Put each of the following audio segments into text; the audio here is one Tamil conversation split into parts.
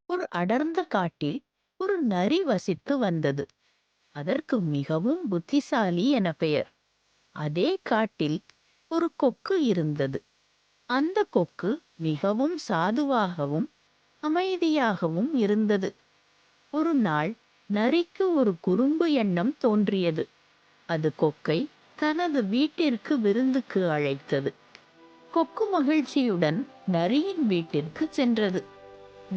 ஒரு அடர்ந்த காட்டில் ஒரு நரி வசித்து வந்தது. அதற்கு மிகவும் புத்திசாலி என பெயர். அதே காட்டில் ஒரு கொக்கு இருந்தது. அந்த கொக்கு மிகவும் சாதுவாகவும் அமைதியாகவும் இருந்தது. ஒரு நாள் நரிக்கு ஒரு குறும்பு எண்ணம் தோன்றியது. அது கொக்கை தனது வீட்டிற்கு விருந்துக்கு அழைத்தது. கொக்கு மகிழ்ச்சியுடன் நரியின் வீட்டிற்கு சென்றது.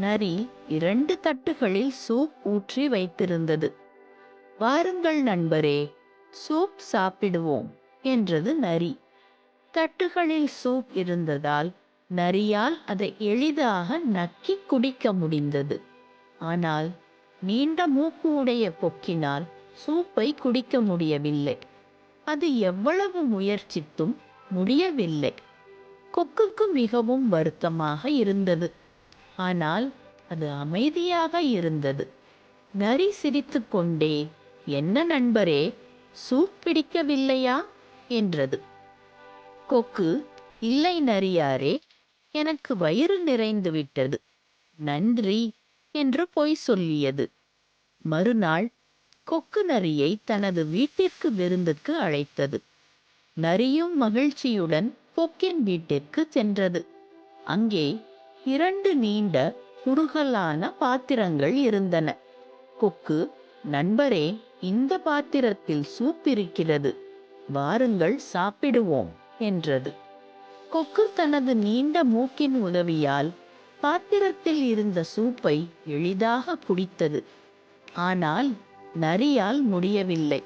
நரி 2 தட்டுகளில் சூப் ஊற்றி வைத்திருந்தது. வாருங்கள் நண்பரே, சூப் சாப்பிடுவோம் என்றது நரி. தட்டுகளில் சூப் இருந்ததால் நரியால் அதை எளிதாக நக்கி குடிக்க முடிந்தது. ஆனால் நீண்ட மூக்கு உடைய கொக்கினால் சூப்பை குடிக்க முடியவில்லை. அது எவ்வளவு முயற்சித்தும் முடியவில்லை. கொக்குக்கு மிகவும் வருத்தமாக இருந்தது. ஆனால் அது அமைதியாக இருந்தது. நரி சிரித்துக்கொண்டே, என்ன நண்பரே, சூப் பிடிக்கவில்லையா என்றது. கொக்கு, இல்லை நரியாரே, எனக்கு வயிறு நிறைந்து விட்டது, நன்றி என்று பொய் சொல்லியது. மறுநாள் கொக்கு நரியை தனது வீட்டிற்கு விருந்துக்கு அழைத்தது. நரியும் மகிழ்ச்சியுடன் கொக்கின் வீட்டிற்கு சென்றது. அங்கே 2 நீண்ட குறுகலான பாத்திரங்கள் இருந்தன. கொக்கு, நண்பரே, இந்த பாத்திரத்தில் சூப் இருக்கிறது, வாருங்கள் சாப்பிடுவோம் என்றது. கொக்கு தனது நீண்ட மூக்கின் உதவியால் பாத்திரத்தில் இருந்த சூப்பை எளிதாக குடித்தது. ஆனால் நரியால் முடியவில்லை.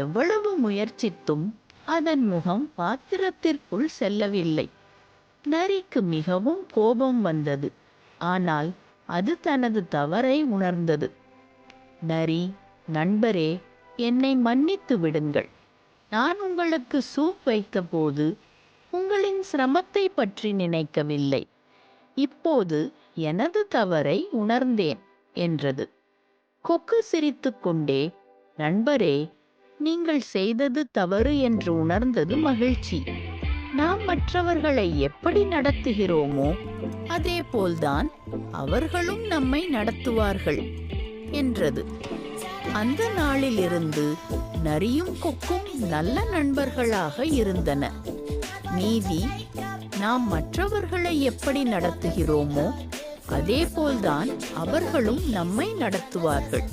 எவ்வளவு முயற்சித்தும் அதன் முகம் பாத்திரத்திற்குள் செல்லவில்லை. நரிக்கு மிகவும் கோபம் வந்தது. ஆனால் அது தனது தவறை உணர்ந்தது. நரி, நண்பரே, என்னை மன்னித்து விடுங்கள். நான் உங்களுக்கு சூப் வைத்தபோது உங்களின் சிரமத்தை பற்றி நினைக்கவில்லை. இப்போது எனது தவறை உணர்ந்தேன் என்றது. கொக்கு சிரித்துக்கொண்டே, நண்பரே, நீங்கள் செய்தது தவறு என்று உணர்ந்தது மகிழ்ச்சி. நாம் மற்றவர்களை எப்படி நடத்துகிறோமோ அதே போல்தான் அவர்களும் நம்மை நடத்துவார்கள் என்றது. அந்த நாளிலிருந்து நரியும் கொக்கும் நல்ல நண்பர்களாக இருந்தன. நீதி, நாம் மற்றவர்களை எப்படி நடத்துகிறோமோ அதே போல்தான் அவர்களும் நம்மை நடத்துவார்கள்.